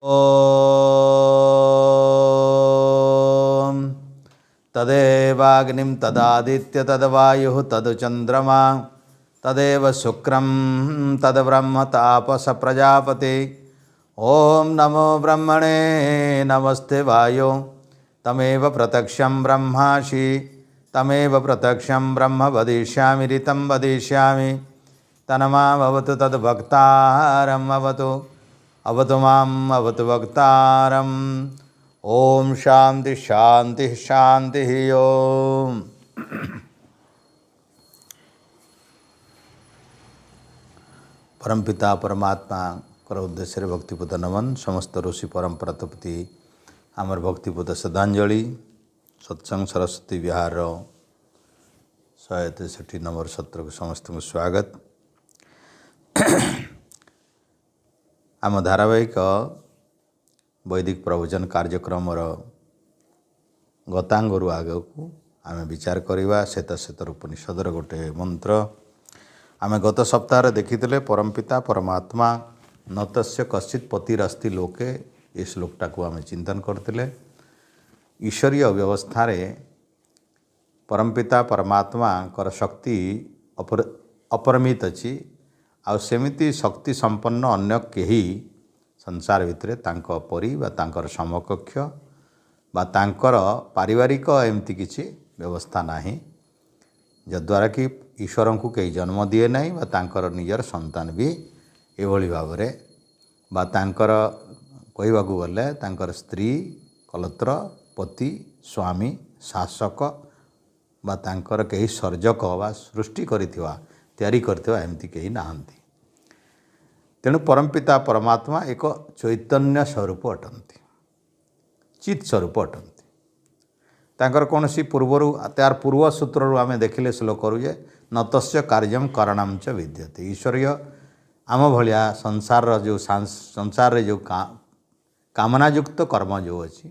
ॐ तदेवाग्निं तदादित्य तद्वायुः तद्चन्द्रमा तदेव शुक्रं तद्ब्रह्म तापस प्रजापति। ॐ नमो ब्रह्मणे नमस्ते वायो तमेव प्रत्यक्षं ब्रह्मासि तमेव प्रत्यक्षं ब्रह्म वदिष्यामि ऋतं वदिष्यामि तन्मामवतु तद्भक्तारम् अवतु माम् अवतु भक्तारम्। ओम शांति शांति शांति ओम। परमपिता परमात्मा कर उद्देश्य भक्तिपुत नमन समस्त ऋषि परंपरा प्रति आमर भक्तिपुत श्रद्धांजलि। सत्संग सरस्वती विहार 163 नंबर सत्र को समस्त को स्वागत। आम धारावाहिक वैदिक प्रवचन कार्यक्रम गतांगरू आग को आम विचार करवा श्वेतश्वेतर उपनिषदर गोटे मंत्र आम गत सप्ताह देखी परमपिता परमात्मा न तस्य कश्चित पतिरस्ति लोके ये श्लोकटा को आम चिंतन करते। ईश्वरीय व्यवस्था परमपिता परमात्मा कर शक्ति अपरिमित अच्छी आउ सेमिति शक्ति संपन्न अन्य केही संसार भितर तांको परी बा तांकर समकक्ष बा तांकर पारिवारिक एमती किछि व्यवस्था नाही जद्वारा कि ईश्वर को कई जन्म दिए नहीं बा तांकर निजर संतान भी एभली भाव बा तांकर कहवाकू गले तांकर स्त्री कलत्र पति स्वामी शासक बा तांकर कई सर्जक बा सृष्टि करिथिवा तैयारी करथिवा एमती कहीं नाहंती। तेणु परमपिता परमात्मा एक चैतन्य स्वरूप अटंती चित स्वरूप अटंती। तांकर कौन सी पूर्वरु तार पूर्व सूत्रु आम देखिले श्लोक जे न तस्य कार्यम करणम च विद्यते। ईश्वरीय आम भाया संसार जो संसार जो कामनायुक्त कर्म जो अच्छी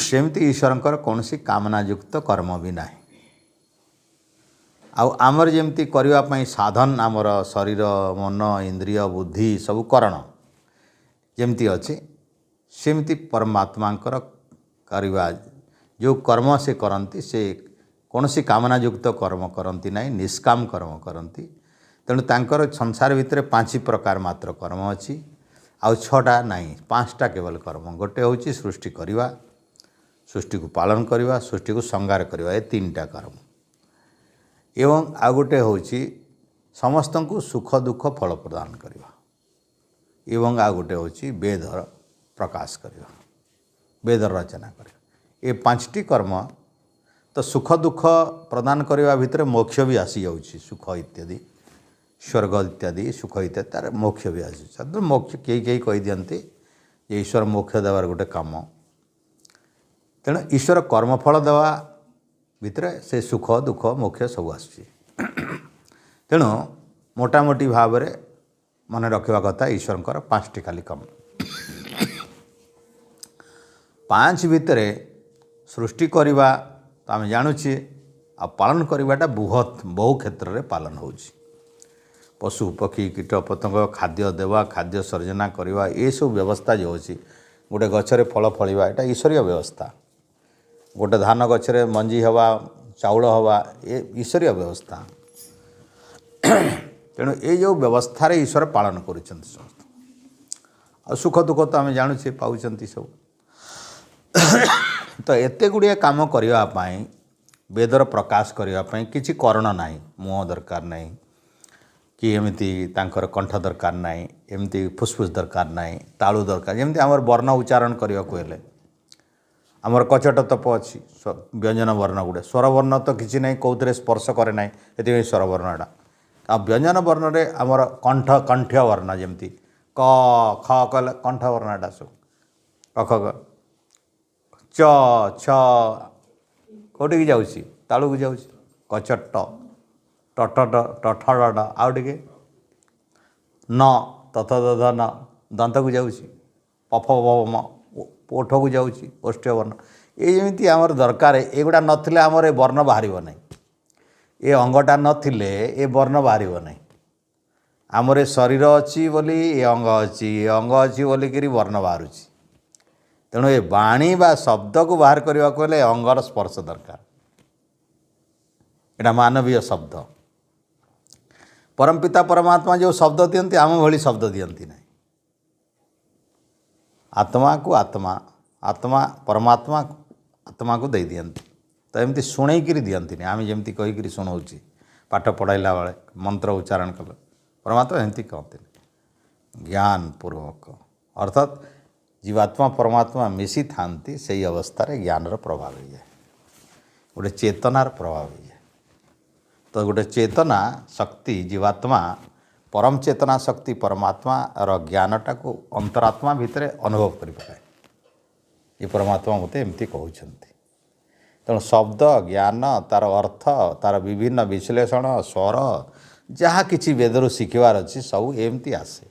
सेमती ईश्वरंकर कौन सी कामनायुक्त कर्म भी नहीं। आमर जमती करने साधन आमर शरीर मन इंद्रिय बुद्धि सब करण जमती अच्छे सेमती परमात्मांकर करवा जो कर्म से करती से कौन सी कामनायुक्त कर्म करती ना निष्काम कर्म करती। तेणु तांकर संसार भितर 5 प्रकार मात्र कर्म अच्छी आउ 6टा नहीं 5टा केवल कर्म। गोटे हूँ सृष्टि करवा सृष्टि को पालन करवा सृष्टि को संगार करवा ये 3टा कर्म एवं आ गोटे हूँ समस्त को सुख दुख फल प्रदान करवा एवं आ गोटे हूँ वेदर प्रकाश करवा वेदर रचना करवा। ये 5टी कर्म तो सुख दुख प्रदान करने भितर मोक्ष भी आसी जाऊँगी सुख इत्यादि स्वर्ग इत्यादि सुख इत्यादि तार मोक्ष भी आसी मोक्ष कई कही दिखती ईश्वर मोक्ष देवार गोटे कम। तेणु ईश्वर कर्मफल देवा भितर से सुख दुख मोक्ष सब आसुची। तेणु मोटामोटी भाव में मन रखा कथा ईश्वर 5टी खाली कम 5 भितर सृष्टि करवा तो आम जानूचे आ पालन करवाटा बहु क्षेत्र में पालन हो पशु पक्षी कीट पतंग खाद्य देवा खाद्य सर्जना करवा ये सब व्यवस्था जो अच्छी गोटे गचरे फल फलिवा एटा ईश्वरीय व्यवस्था। गोटे धान गचरे मंजी हवा चाउल हवा ये ईश्वरीय व्यवस्था। तेणु ये जो व्यवस्था रे ईश्वर पालन करुछंती समस्त आ सुख दुख तो आम जानूचे पाउछंती सब। तो एते गुड़िया काम करने वेदर प्रकाश करने किसी करण ना मुह दरकार नहीं कि एमती तांकर कंठ दरकार नहीं एमती फुसफुस दरकार नहीं तालु दरकार जमी आमर वर्ण उच्चारण करने को हेले आमर कचट तप अच्छी व्यंजन वर्ण गुड़े स्वर वर्ण तो किसी ना कौन स्पर्श करे ना ये स्वर वर्णटा आ व्यंजन वर्ण रे आमर कंठ कंठ्य वर्ण जमती क ख कल कंठ वर्णटा सब क ख च छ कौटी की जाऊँगी तालू को जाऊँगी कचट टठ टठ आउ टे न तथ दध न दंत को जाऊँगी पफ पम ओठ को जाऊँगी ओष्ठ्य वर्ण ये जमी आमर दरकार एगुड़ा नथिले आमर ए वर्ण बाहर ना ये अंगटा नथिले ए वर्ण बाहर ना आमर ए शरीर अच्छी बोली ए अंग अच्छी बोलिकी वर्ण बाहर तेणु ए बाणी बा शब्द को बाहर करने को हेले अंगर स्पर्श दरकार। एटा मानवीय शब्द। परमपिता परमात्मा जो शब्द दियंती आम भली शब्द दियंती नहीं। आत्मा को आत्मा आत्मा परमात्मा आत्मा को दे दियंती। तो एमती शुणेकरी दियंती नहीं। आम जमती कहीकि शुणाऊँ पाठ पढ़ाइला बेले मंत्र उच्चारण कल परमात्मा एमती कहते ज्ञान पूर्वक अर्थात जीवात्मा परमात्मा मिसी थांती से अवस्था रे ज्ञान प्रभाव हो जाए गोटे चेतनार प्रभाव हो जाए। तो गोटे चेतना शक्ति जीवात्मा परम चेतना शक्ति परमात्मा रो ज्ञानटा को अंतरात्मा भितर अनुभव कर पाए। ये परमात्मा मते एमती कहउछंती। तेणु शब्द ज्ञान तार अर्थ तार विभिन्न विश्लेषण स्वर जहाँ किसी वेदर शिखबार अच्छी सब एमती आसे।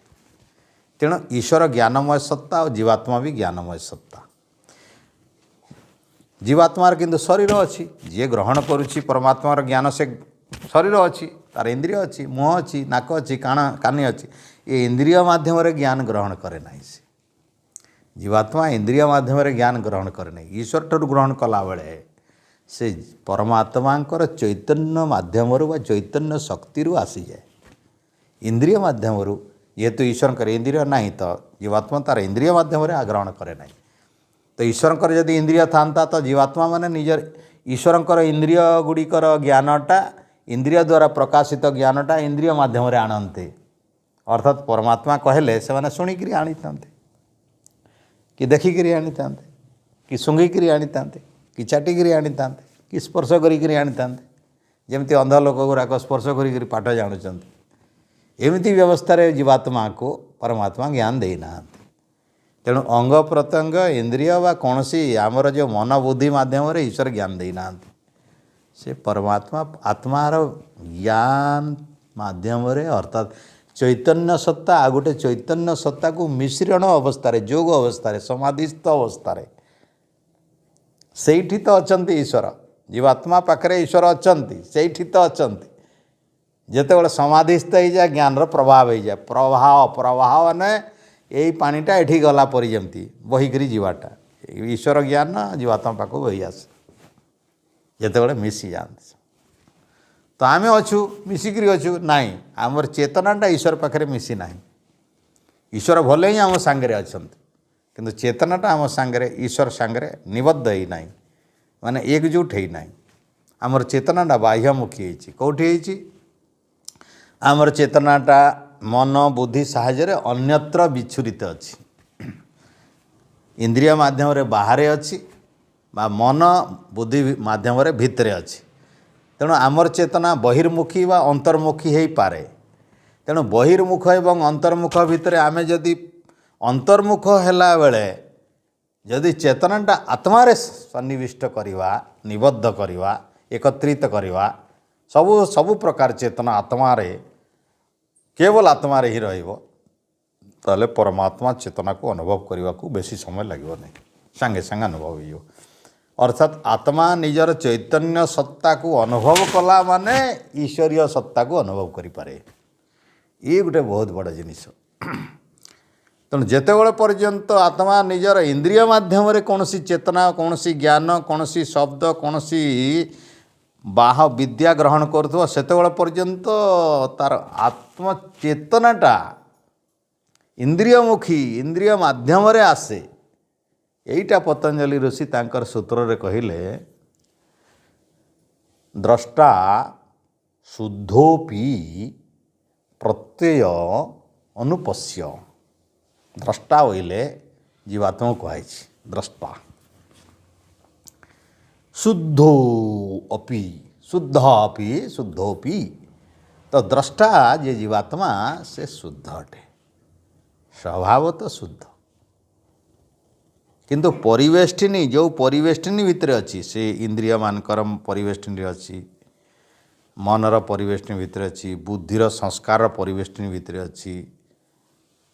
तेणु ईश्वर ज्ञानमय सत्ता और जीवात्मा भी ज्ञानमय सत्ता। जीवात्मार किंतु शरीर अच्छी जी ग्रहण करुच्ची परमात्मार ज्ञान से शरीर अच्छी तार इंद्रिय अच्छी मुह अच्छी नाक अच्छी कानी अच्छी ये इंद्रिय माध्यम ज्ञान ग्रहण करे ना। से जीवात्मा इंद्रिय माध्यम ज्ञान ग्रहण करे ना। ईश्वर ठार ग्रहण कला बेले से परमात्मा चैतन्य माध्यम चैतन्य शक्ति आसी जाए। इंद्रिय माध्यम जेहेतु ईश्वर इंद्रिय ना तो जीवात्मा तार इंद्रिय माध्यम ग्रहण करे ना। तो ईश्वर जदि इंद्रिय था तो जीवात्मा माने निजर ईश्वर इंद्रिय गुड़िकर ज्ञानटा इंद्रिय द्वारा प्रकाशित ज्ञानटा इंद्रिय माध्यम आणते। अर्थात परमात्मा कहले से माने शुणिकी आनी था कि देखिकी आनी था कि शुंघिकी आनी था कि चाटिकी आनी था कि स्पर्श करी आनी था। जमती अंध लोक गुराक स्पर्श करी पाठ जानुंट एमती व्यवस्था रे जीवात्मा को परमात्मा ज्ञान देना। तेणु अंग प्रत्यंग इंद्रिय वा कौन सी आमर जो मन बुद्धि माध्यम ईश्वर ज्ञान देना। से परमात्मा आत्मार ज्ञान माध्यम अर्थात चैतन्य सत्ता आ गोटे चैतन्य सत्ता को मिश्रण अवस्था जोग अवस्था समाधिस्थ अवस्था से तो अचंती ईश्वर। जीवात्मा पाखरे ईश्वर अचंती से तो अचंती। जिते बड़े समाधिस्थ हो जाए ज्ञान प्रभाव हो जाए प्रभाव प्रभाव ने यही पानीटा एठी गला परी जमती बहीकरी जीवाटा ईश्वर ज्ञान जीवात्मा पाक बही आसे जिते बड़े मिसी जाती। तो आम अच्छू मिसिकी अच्छू नाई आमर चेतनाटा ईश्वर पाखे मिसी ना। ईश्वर भले ही आम सांगे अच्छा किंतु चेतनाटा आम सांगे ईश्वर सांगे निबद्ध ही ना माने एकजुट ही ना। आमर चेतनाटा बाह्यमुखी कौटी आमर चेतनाटा मन बुद्धि साहाय्य अन्यत्र विच्छुरित अच्छी इंद्रिय माध्यम रे बाहरे अच्छी बा मन बुद्धि माध्यम रे भितरे अच्छी। तेणु आमर चेतना बहिर्मुखी व अंतर्मुखी हो पारे। तेणु बहिर्मुख एवं अंतर्मुख भितर आमे जदि अंतर्मुख हैला बेले जदि चेतनाटा आत्मारे सन्निविष्ट करवा निबद्ध करवा एकत्रित करवा सबु सबु प्रकार चेतना आत्मारे केवल आत्मारे ही रहिबो ताले परमात्मा चेतना को अनुभव करने को बेसी समय लगे नहीं सांगे सांगे अनुभव हो। अर्थात आत्मा निजर चैतन्य सत्ता को अनुभव कला माने ईश्वरीय सत्ता को अनुभव करें। ये गोटे बहुत बड़ जिनिस। तेणु जिते बड़े पर्यंत आत्मा निजर इंद्रिय माध्यम कौन सी चेतना कौन सी ज्ञान कौन सी शब्द कौन सी बाह विद्या ग्रहण कर सेते पर्यंत तार आत्मचेतनाटा इंद्रियमुखी इंद्रिय माध्यम आसे। यहीटा पतंजलि ऋषि तांकर सूत्र रे कहिले द्रष्टा शुद्धोपि प्रत्यय अनुपश्य। द्रष्टा बोले जीवात्मा कहुई द्रष्टा शुद्धो अपि शुद्धोपि तो द्रष्टा जे जीवात्मा से शुद्ध अटे स्वभावतः शुद्ध किंतु परिवेष्टिनी जो परिवेष्टिनी भितर अच्छी से इंद्रिय मानकर परिवेष्टिनी अच्छी मनर परिवेष्टिनी भितर अच्छी बुद्धिर संस्कार परिवेष्टिनी भितर अच्छी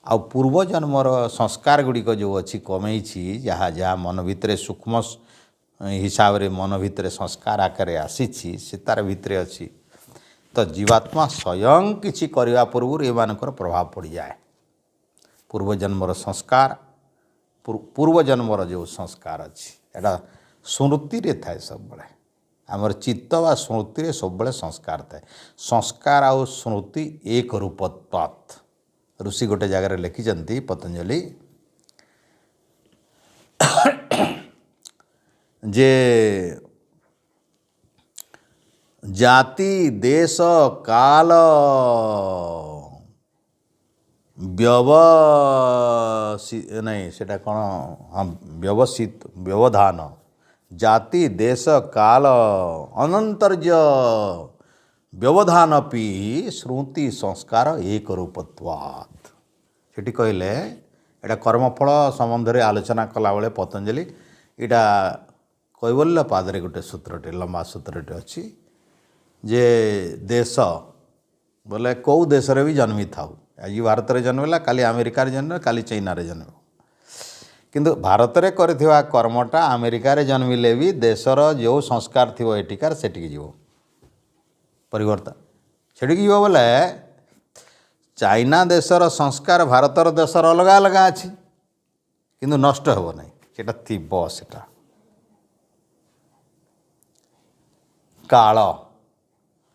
आ पूर्वजन्मर संस्कार गुड़िक जो अच्छी कमई जहाँ जहाँ मन भितर सूक्ष्म हिसाब रे मन भितर संस्कार आकार आसी से तार भितर अच्छी। तो जीवात्मा स्वयं किसी करने पूर्व एमानकर प्रभाव पड़ जाए। पूर्वजन्मर संस्कार, पूर्वजन्मर जो संस्कार अच्छी एटा स्मृति रे थाए सब बड़े आमर चित्त व स्मृति रे सब बड़े संस्कार थाए। संस्कार आउ स्मृति एक रूपत्वात् ऋषि गोटे जगार लिखिं पतंजलि जे जाति देश काल नहीं सेटा कौन हाँ व्यवसित व्यवधान जाति देश काल अनंतर्य व्यवधान पी श्रुति संस्कार एक रूपत्वात् सेठी कहले एटा कर्मफल संबंध में आलोचना कला बेले पतंजलि इटा कैवल्य पादरे गोटे सूत्रटे लंबा सूत्रटे अच्छी जे देश बोले कौ देश रे भी जन्मी थाउ आज भारत रे जन्मला काली अमेरिका रे जन्म काली चाइना रे जन्म किंतु भारत रे करथिवा कर्मटा अमेरिका रे जन्मिले भी देशर जो संस्कार थिवो एटिकार सेटिक जीवो परिवर्तन सेटिक जीवो बोले चाइना देशर संस्कार भारतर देशर अलग अलग अछि किंतु नष्ट हेबो नै सेटा थिबो सेटा काल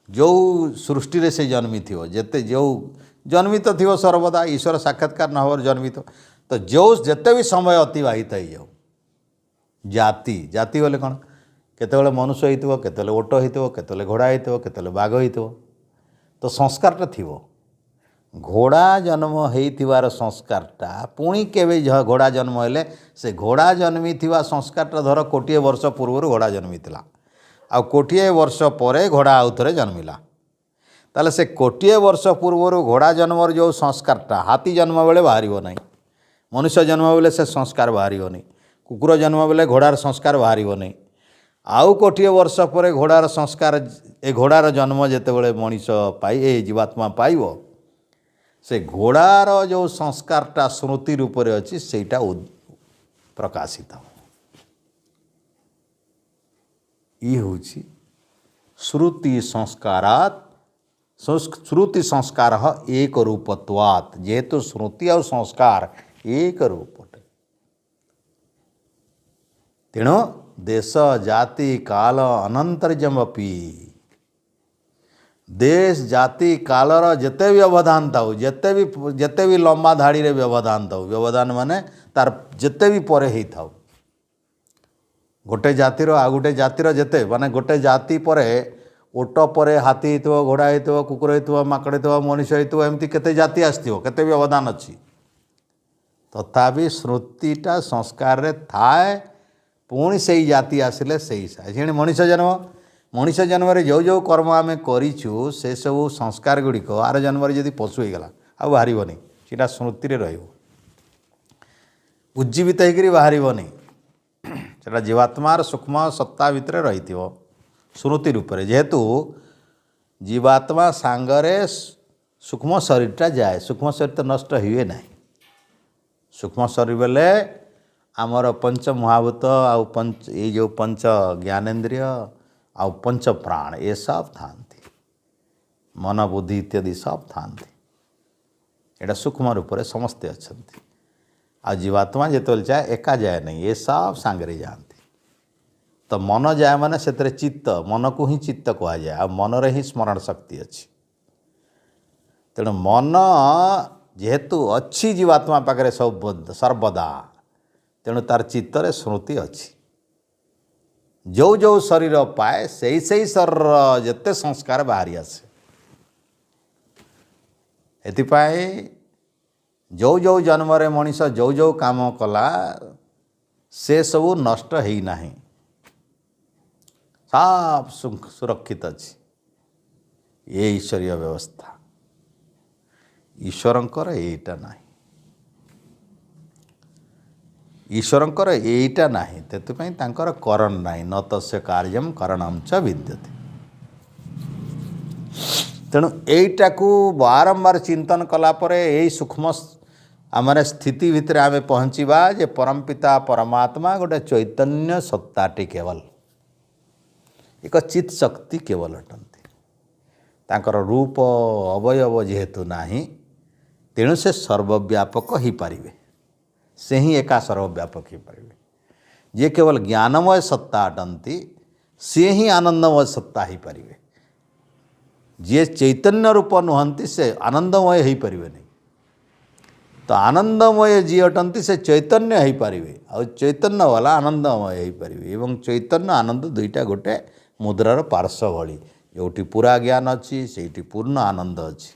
जो सृष्टि रे से जन्मी थी जेते जो जन्मित तो थी सर्वदा ईश्वर साक्षात्कार न हो जन्मित तो जो जिते भी समय अतिवाहित हो जाऊ जाति जाति बोले कौन केतबेले मनुष्य होइतिबो केतबेले ओट होइतिबो केतबेले घोड़ा होइतिबो केतबेले बाघ होइतिबो तो संस्कारटा थिबो घोड़ा जन्म होइतिबार संस्कारटा पुणी केबे घोड़ा जन्म हेले से घोड़ा जन्मी थिबा संस्कारटा धर कोटिए वर्ष पूर्व घोड़ा जन्मितिला आ कोटिए वर्ष पर घोड़ा आउ थे जन्मिला ताले से कोटिए वर्ष पूर्व घोड़ा जन्मर जो संस्कारटा हाथी जन्म बेले बाहर ना मनुष्य जन्म बेले से संस्कार बाहर नहीं कुकुर जन्म बेले घोड़ार संस्कार बाहर नहीं आउ कोटिए वर्ष पर घोड़ार संस्कार ए घोड़ार जन्म जिते बड़े मनीष पाई ए जीवात्मा पाइब से घोड़ार जो संस्कारटा स्मृति रूप से अच्छी सेटा प्रकाशित ये हूँ श्रुति संस्कारात् श्रुति संस्कार एक रूपत्वात् जेहेतु श्रुति और संस्कार एक रूप तेणु देश जाति काल अनंतर्यमपि देश जाति कालर जेते भी व्यवधान था जेते भी लंबा धाड़ी रे व्यवधान था व्यवधान माने तार जेते भी परे ही था गोटे जातिर आ गोटे जातिर जेते माने गोटे जाति परे ओट परे हाथी होइतो घोड़ा होइतो कुकुर होइतो माकड़ होइतो मनुष्य होइतो एमती केते जाति आसथिबो केते व्यवधान अछि तथापि स्मृतिटा संस्कार रे थाए पुणी से ही जाति आसिले से ही मनुष्य जन्म रे जो जो कर्म आम करूँ से सब संस्कार गुड़िक आर जन्म जदि पशु होगला आ बाहरनी सीटा स्मृति रे रहिबो उज्जीवित होकर बाहरनी सेटा जीवात्मार सूक्ष्म सत्ता भितर रही स्मृति रूप से जेहेतु जीवात्मा सांगरे सूक्ष्म शरीरटा जाए सूक्ष्म शरीर तो नष्ट हुए ना सूक्ष्म शरीर बेले आमर पंच महाभूत आउ पंच ये जो पंच ज्ञानेन्द्रिय आउ पंच प्राण ये सब था मन बुद्धि इत्यादि सब था यहाँ सूक्ष्म रूप से समस्ते अच्छा आ जीवात्मा जो जाए एका जाए नहीं ये सब सांगरे जाती तो मन जाए माने से चित्त मन को ही चित्त कह जाए आ मन रे ही स्मरण शक्ति अच्छी तेणु मन जेहेतु अच्छी जीवात्मा पाखे सब सर्वदा तेणु तार चित्तर स्मृति अच्छी जो जो शरीर पाए से शरीर जेते संस्कार बाहरी आसे एथिपाई जो जो जन्म रे मनीष जो जो काम कला से सब नष्ट है नहीं सब सुरक्षित अच्छी ये ईश्वरीय व्यवस्था ईश्वरंकर एटा नहीं ईश्वरंकर एटा नहीं तेतुपाई तांकर करण नहीं न तस्य कार्यम करणम च विद्यते तेणु एटा को बारंबार चिंतन कलापर यही सूक्ष्म आम स्थिति भितर आम पहुँचवा जे परमपिता परमात्मा गोटे चैतन्य सत्ताटी केवल एक चित शक्ति केवल अटंती तांकर रूप अवयव जेहेतु नाही तेणु से सर्वव्यापक ही पारिबे, से ही एका सर्वव्यापक ही पारिबे। जे केवल ज्ञानमय सत्ता अटंती से ही आनंदमय सत्ता ही पारिबे। जे चैतन्य रूप नुहंती से आनंदमय ही पारिबे नहीं। तो आनंदमय जी अटंती से चैतन्य ही पारिबे और चैतन्य वाला आनंदमय ही पारिबे। एवं चैतन्य आनंद दुईटा गोटे मुद्रार पार्श्व भली, जोटी पूरा ज्ञान अच्छी से पूर्ण आनंद अच्छी।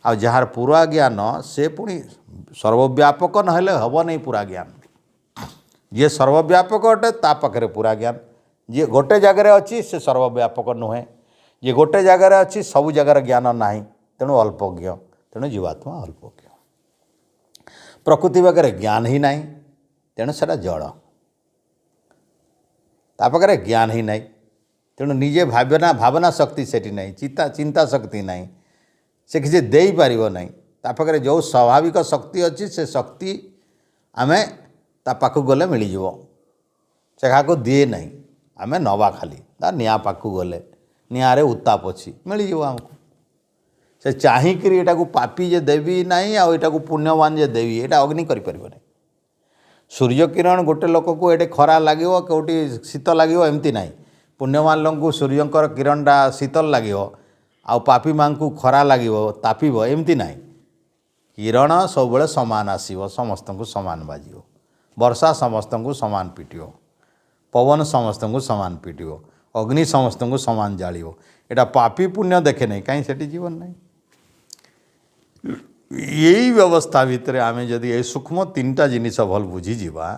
आ जार पूरा ज्ञान से पुणी सर्वव्यापक नहेले हम नहीं पूरा ज्ञान। जे सर्वव्यापक अटे ता पाखरे पूरा ज्ञान, जे गोटे जगार अच्छी से सर्वव्यापक नुहे, जे गोटे जगार अच्छी सबू जगार ज्ञान नाही, तेणु अल्पज्ञ, तेणु जीवात्मा अल्पज्ञ। प्रकृति पाखे ज्ञान ही नाही, तेणु सेटा जड़, ता पाखे ज्ञान ही नाही, तेणु निजे भावना शक्ति सेठी नहीं, चिंता शक्ति नहीं, से किसी दे पारिबो नहीं। ता पाखे जो स्वाभाविक शक्ति अच्छी से शक्ति आमे ता पाखु गले मिलिजिवो, से काको दिए नहीं, आमे नवा खाली ता निया पाखु गले निआरे उत्ताप अच्छी मिलिजिवो हमको। से चाहिकी एटा को पापी जे देवी नहीं आ एटा को पुण्यवान जे देवी, एटा अग्नि करि परिबो नहीं। सूर्य किरण गोटे लोक को एटे खरा लागिवो कोटी शीत लागिवो एमती नहीं। पुण्यवान लोक को सूर्यंकर किरणटा शीतल लागिवो आ पापी मां को खरा लागिवो तापिबो एमती नहीं। किरण सब बेले समान आसीबो, समस्त को समान बाजिवो, वर्षा समस्त को समान पिटिवो, पवन समस्त को समान पिटिवो, अग्नि समस्त को समान जालिवो। एटा पापी पुण्य देखे नहीं, कहीं सेठी जीवन नहीं। यही व्यवस्था भितर आमे जदि ए सूक्ष्म तीनटा जिनिस भल बुझीजिबा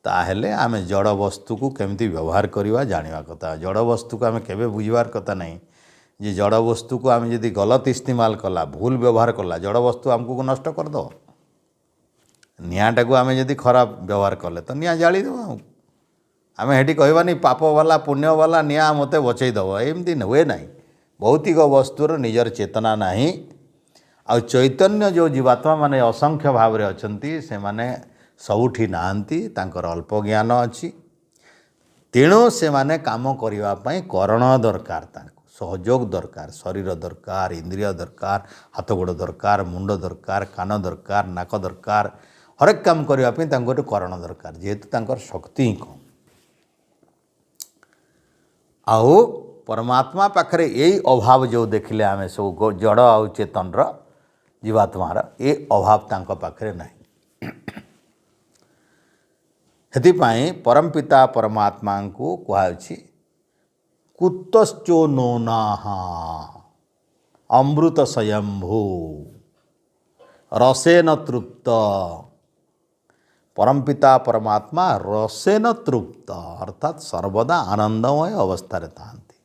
ताहेले आमे जड़ वस्तु को केमती व्यवहार करवा जानिबा कथा। जड़ वस्तु को आमे केबे बुझिबार कथा नहीं जे जड़ वस्तु को आमे जदि गलत इस्तेमाल कला, भूल व्यवहार कला, जड़ वस्तु आमको नष्ट कर दो। निआटा को आमे जदि खराब व्यवहार कले तो निआ जाली दो। आमे हेटी कहबा नहीं पाप वाला पुण्य वाला निआ मते बचई दब, एमती हुए नहीं। भौतिक वस्तुर निजर चेतना नहीं। आ चैतन्य जो जीवात्मा माने असंख्य भाव रे अछंती से माने सबुठी नांती, तांकर अल्प ज्ञान अच्छी, तेणु से माने काम करिवा पई करण दरकार, तांको सहयोग दरकार, शरीर दरकार, इंद्रिय दरकार, हाथ गोड़ दरकार, मुंड दरकार, कान दरकार, नाक दरकार, हरेक काम करिवा पई तांको गोटे करण दरकार, जेहेतु तांकर शक्ति ही कम। आओ परमात्मा पाखरे यही अभाव जो देखिले आमे सब जड़ आ चेतन र जीवात्मार ये अभाव तांको पाखरे नहीं। हेतिपाई परमपिता परमात्मा को कहुछि कुतश्चो नोनाहा अमृत स्वयंभू रसेन तृप्त। परमपिता परमात्मा रसेन तृप्त अर्थात सर्वदा आनंदमय अवस्था रे थांती।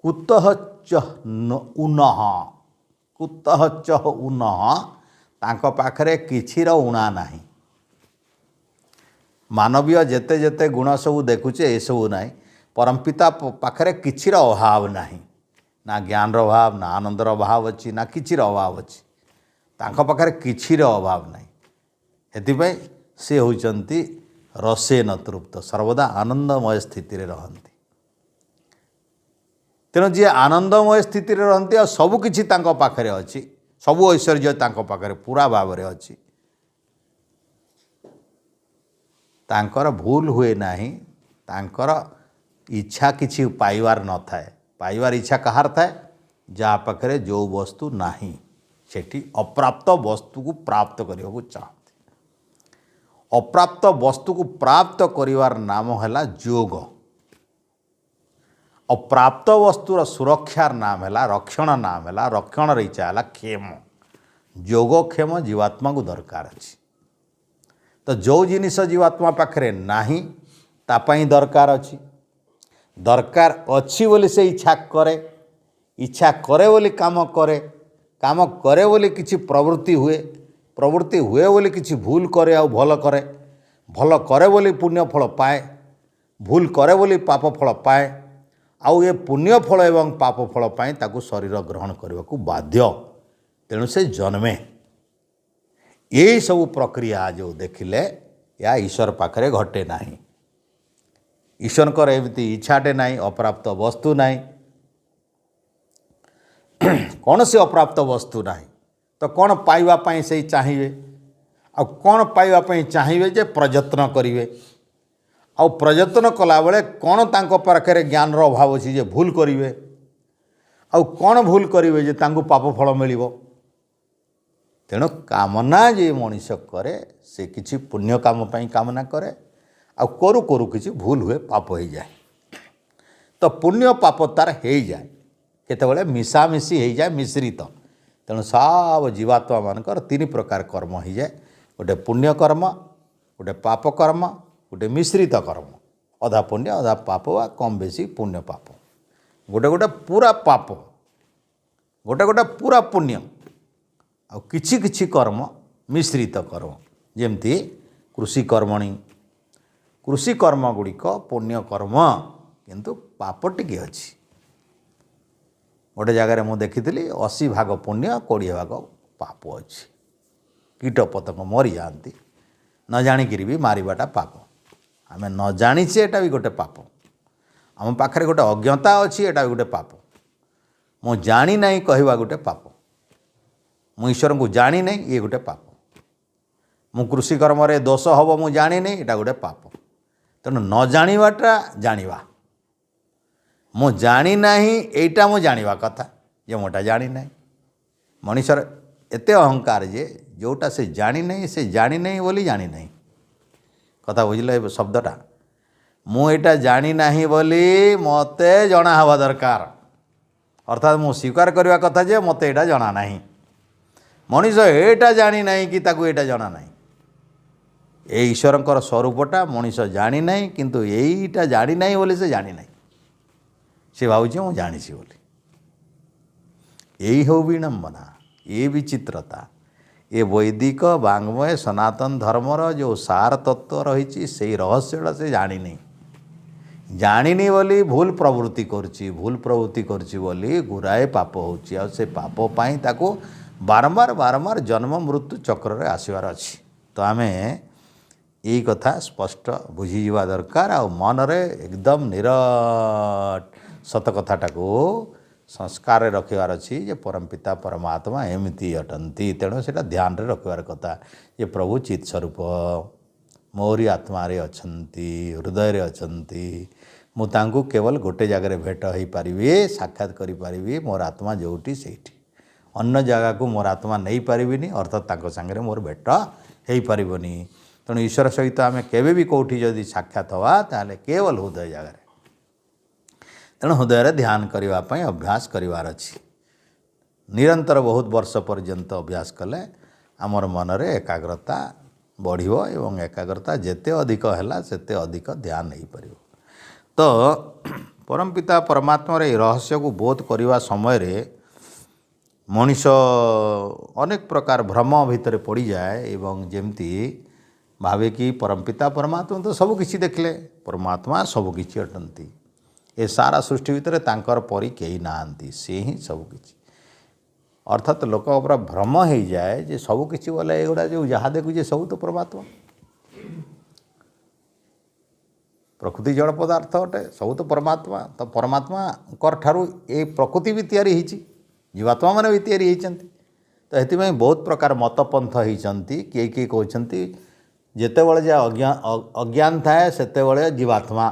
कुतः च उनः, कुतः च उनः तांको पाखरे किछिर उणा नाही। मानवीय जेते जेते गुण सब देखुचे ये सब नहीं। परमपिता पाखरे किछिर अभाव नहीं, ना ज्ञान अभाव, ना आनंदर अभाव अच्छी, ना किछिर अभाव अच्छी। तांको पाखरे किछिर अभाव नहीं। हेतिपाई से होचंती रसेन तृप्त, सर्वदा आनंदमय स्थिति रे रहंती। तेणु जी आनंदमय स्थिति रे रहंती आ सबु किछि तांको पाखरे अछि, सबु ऐश्वर्य तांको पाखरे पूरा भाव रे अछि। तांकर भूल हुए नहीं, तांकर इच्छा किछि पाइबार न थाए। पाइबार इच्छा कहार थाए जा पाखरे जो वस्तु नाही, सेठी अप्राप्त वस्तु को प्राप्त करिया को चाहते। अप्राप्त वस्तु को प्राप्त करिवार नाम हैला जोग। अप्राप्त वस्तुर सुरक्षार नाम हैला रक्षण, नाम हैला रक्षण रे इच्छा हैला क्षेम। जोगक्षेम जीवात्मा को दरकार अछि। तो जो जिनिस जीवात्मा पाखरे नाही तापाई दरकार अछि। दरकार अच्छी बोली से इच्छा करे, इच्छा करे बोली काम करे, काम करे बोली किछि प्रवृत्ति हुए, प्रवृत्ति हुए बोली किछि भूल करे आ भल करे, भल करे बोली पुण्य फल पाए, भूल करे बोली पाप फल पाए। आउ ये पुण्य फल एवं पाप फल पाए ताकू शरीर ग्रहण करने को बाध्य, तेणु से जन्मे। यही सब प्रक्रिया जो देखिले या ईश्वर पाखरे घटे नाही। ईश्वर एमती इच्छाटे नाही, अप्राप्त वस्तु नाही। कौन से अप्राप्त वस्तु ना तो कौन पाइबापी से चाहिए आ कौन पाइबापी चाहिए जे प्रयत्न करेंगे आ प्रयत्न कला बेले कौन तांको पाखरे ज्ञान अभाव अच्छी जे भूल करेंगे आ कौन भूल करेंगे जे तांको पाप फल मिल तेणु कामना जे मनीष करे से किसी पुण्य काम पाई कामना करे आ करू करू किसी भूल हुए पाप हो जाए तो पुण्य पाप तार हो जाए केतबेले मिशामिशी हो जाए मिश्रित तेणु सब जीवात्मा मानकर तीन प्रकार कर्म हो जाए गोटे पुण्य कर्म गोटे पाप कर्म गोटे मिश्रित कर्म अधा पुण्य अधा पाप वा कम बेसी पुण्य पाप गोटे गोटे पूरा पाप गोटे गोटे पूरा पुण्य आ किछि किछि कर्म मिश्रित कर्म जेमती कृषि कर्मणि कृषि कर्म गुड़िक पुण्य कर्म किंतु पाप टिके अच्छी गोटे जगार मुझे देखी 80 भाग पुण्य 20 भाग पाप अच्छी कीट पतंग मरी जाती न जाणिकी भी मारिबाटा पाप आम न जाचे एटा भी गोटे पाप आम पाखे गोटे अज्ञता अच्छी एटा भी गोटे पाप मु जानी नहीं कहवा गोटे पाप मु ईश्वर को जानी नहीं ये गोटे पाप मु कृषि कर्म रे दोष हम मु जानी नहीं एटा गोटे पाप तेणु न जानिबाटा जानिबा मु जानी नहीं एटा मु जानिबा कथा जे मोटा जानी नहीं मनीषर एते अहंकार जे जोटा से जानी नहीं बोली जानी नहीं कथा बुझल शब्दटा मुझा जानी नहीं बोली मते जना हवा दरकार अर्थात मु स्वीकार करवा कथा जे मते एटा जना नहीं मनीष एटा जानी नहीं कि ताकू एटा जना नहीं ए ईश्वरंकर स्वरूपटा मनीष जानी नहीं किंतु एटा जानी नहीं बोली से जानी नहीं से भावुँ मु जानी बोली यही हो विडंबना ये विचित्रता ये वैदिक वाङ्मय सनातन धर्मर जो सार तत्व रही से रहस्यटा से जानी नहीं जानी बोली भूल प्रवृत्ति करची भूल प्रवृत्ति करची बोली गुराए पाप होची आ से पाप पाई ताको बारंबार बारंबार जन्म मृत्यु चक्र रे आसबार अच्छी तो आमे यही कथा स्पष्ट बुझीजा दरकार आ मन रे एकदम सत कथाटा को संस्कार रखिबार अच्छी जे परमपिता परमात्मा एमती अटंती तेणु से ध्यान रे रखिबार कथा ये प्रभु चित स्वरूप मोरी आत्मा रे अछंती हृदय रे अछंती मु तांको केवल गोटे जगह भेट हो पारिबी साक्षात करि पारिबी मोर आत्मा जोटी सेठी अन्य जगह को मोर आत्मा नहीं पारिबिनी अर्थात तांको संगे मोर भेट हो पारिबनी तेणु ईश्वर सहित आम केबे भी कोठी जदि साक्षात हवा ताले केवल हृदय जगह तेणु हृदय ध्यान करने अभ्यास करिवार अछि निरंतर बहुत वर्ष पर्यंत अभ्यास कले आमर मन रे एकाग्रता बढ़िबो एवं एकाग्रता जेते अधिक हैला सेते अधिक ध्यान नहीं परिबो तो परमपिता परमात्मा रे रहस्य को बोध करिवा समय रे मनीष अनेक प्रकार भ्रम भितर पड़ी जाए एवं जेमती भावे कि परमपिता परमात्मा तो सब किछि देखले परमात्मा सब किछि अटंती ए सारा सृष्टि भितर तांकर परी केही नांती से ही सब किछि अर्थात लोक पूरा भ्रम हो जाए जे सब किछि बोले एगुड़ा जो जहाँ देखुचे सब तो परमात्मा प्रकृति जड़ पदार्थ अटे सब तो परमात्मा कर ठारू ए प्रकृति भी तैयारी होती जीवात्मा मैंने भी तैयारी होती तो ये बहुत प्रकार मतपंथ होती किए किए कहते जिते बड़े जहाँ अज्ञान थाए सेते बड़े जीवात्मा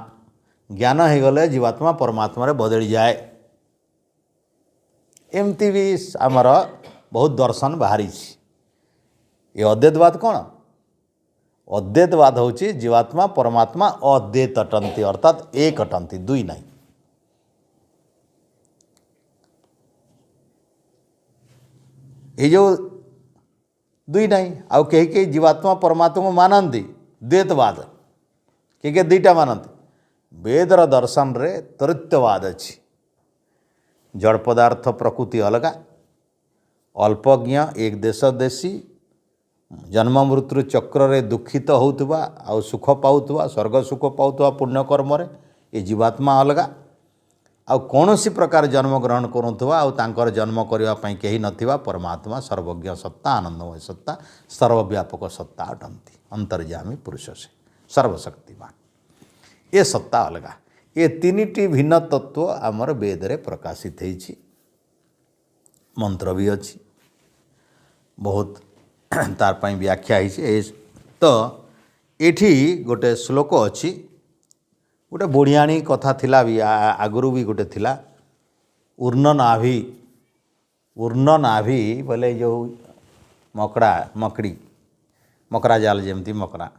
ज्ञान हो गले जीवात्मा परमात्मा रे बदली जाए एमती भी आमर बहुत दर्शन बाहरी ये अद्वैतवाद कौन अद्वैतवाद होची जीवात्मा परमात्मा अद्वैत अटंती अर्थात एक अटंती दुई नहीं ये जो दुई नहीं आउ कहीं जीवात्मा परमात्मा को मानती द्वैतवाद किए दुईटा मानती वेदर दर्शन रे तृतीयवाद अच्छी जड़ पदार्थ प्रकृति अलगा अल्पज्ञ एक देश देशी जन्म मृत्यु चक्र रे दुखित होउतबा आ सुख पाउतबा स्वर्ग सुख पाउतबा पुण्यकर्म रे ये जीवात्मा अलगा आ कौनसी प्रकार जन्म ग्रहण करुवा आर जन्म करने कहीं नथिबा परमात्मा सर्वज्ञ सत्ता आनंदमय सत्ता सर्वव्यापक सत्ता अटंती अंतर्यामी पुरुष से सर्वशक्तिमान ये सत्ता अलगा ये तीन भिन्न तत्व आमर वेद रे प्रकाशित होइछि मंत्र भी अच्छी बहुत तार पाई व्याख्या है। तो एठी गोटे श्लोक अच्छी गोटे बुढ़ियाणी कथा थिला भी आगुरी भी गोटे थिला उर्न नाभि बोले जो मकड़ा मकड़ी मकरा जाल जमती मकरा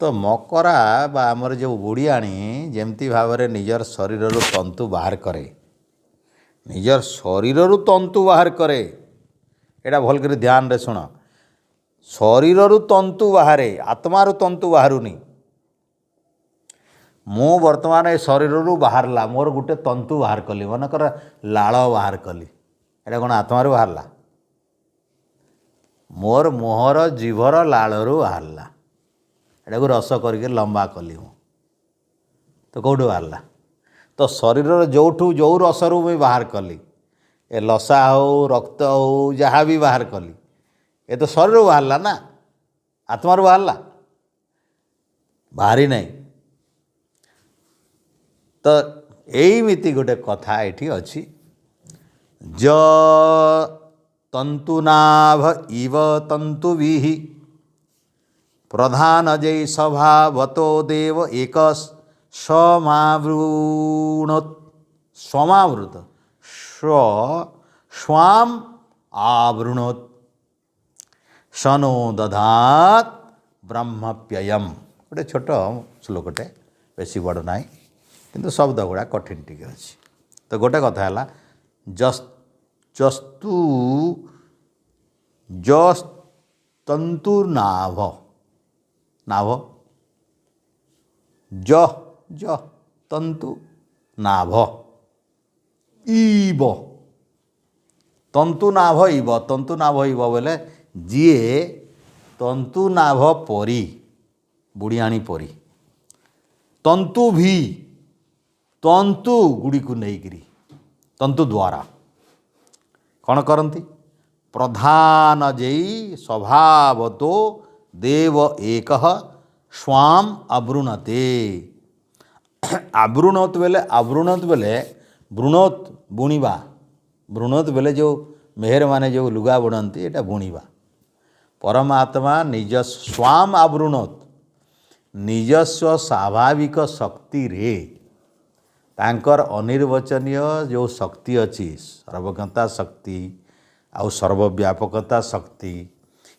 तो मकरा बा आमर जो बुढ़ियाणी जमती भाव में निजर शरीर तंतु बाहर करे निजर शरीर तंतु बाहर करे एटा भल कर ध्यान रे शुण शरीर तंतु बाहर आत्मार तंतु बाहरुनी मु वर्तमान ए शरीर बाहरला मोर गोटे तंतु बाहर कली मनकर लाल बाहर कली एटा कौन आत्मार बाहरला मोर मुहर जीभर लालू बाहरला एटा को रस करके लंबा कली मु तो कौटू बाहरला तो शरीर जोठू जो रसरू मुझे बाहर कली ए लसा हो रक्त हो जहाँ भी बाहर कली ये तो शरीर बाहरला ना आत्मार बाहरला बाहरी नहीं। तो यहीमिति गोटे कथा ये अच्छी ज तंतुनाभ इव तंतुभिः प्रधान जय स्वभावतो देव एक स्वमावृत स्वाम आवृणोत शनो दधात ब्रह्मप्ययम गोटे छोट श्लोकटे बेसी बड़ ना किंतु शब्द गुड़ा कठिन टी अच्छी। तो गोटे कथा है जस्तु जस्तंतु नाभ नाभ ज तंतु नाभ इव तंतु नाभ इव बोले जीए तंतु नाभ परी बुढ़ियाणी परी तंतु भी तंतु गुड़ी को लेकिरी तंतु द्वारा कौन करती प्रधान जयी स्वभाव तो देव एक स्वाम आवृणते आवृणोत बेले वृणोत बुणीबा वृणोत बेले जो मेहर माने जो लुगा बुणती एटा बुणीबा परमात्मा निज स्वाम आवृणोत निजस्व स्वाभाविक शक्ति रे तांकर अनिर्वचनीय जो शक्ति अच्छी सर्वज्ञता शक्ति आउ सर्वव्यापकता शक्ति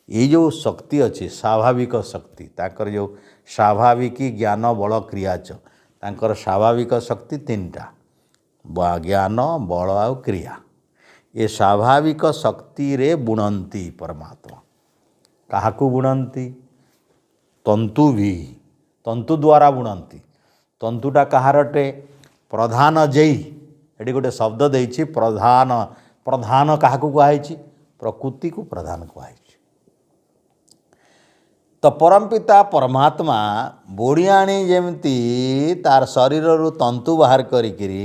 ये जो शक्ति अच्छी स्वाभाविक शक्ति तांकर जो स्वाभाविक ज्ञान बल क्रियाच तांकर स्वाभाविक शक्ति तीनटा ज्ञान बल आ क्रिया ये स्वाभाविक शक्ति रे बुणंती परमात्मा काहाकू बुणंती तंतु भी तंतु द्वारा बुणंती तंतुटा कहारटे प्रधान जयी ये गोटे शब्द देछि प्रधान प्रधान क्या कहुई प्रकृति को प्रधान कहुई। तो परमपिता परमात्मा बुढ़ियाणी जमती तार शरीर तंतु बाहर करी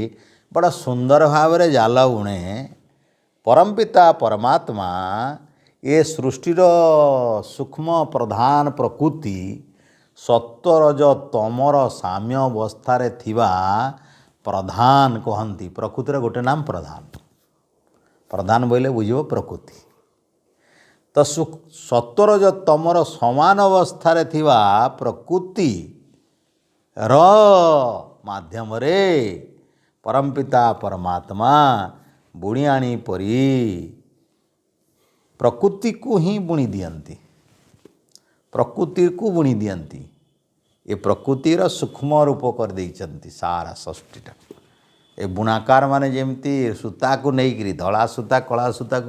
बड़ा सुंदर भाव में जाल बुणे परमपिता परमात्मा ये सृष्टिर सूक्ष्म प्रधान प्रकृति सत्वरज तमर साम्य अवस्था थिबा प्रधान कहती प्रकृतिर गोटे नाम प्रधान प्रधान बोले बुझो प्रकृति तो सत्वरज तमर समान अवस्था थिबा प्रकृति र माध्यम रे परमपिता परमात्मा बुढ़ियाणी परी प्रकृति को ही बुणी दियंती प्रकृति को बुणी दियंती ये प्रकृतिर सूक्ष्म रूप कर देइचंती सारा सृष्टिटा ए बुणाकार माने जेमती सूता को नहीं धला सूता कला सूता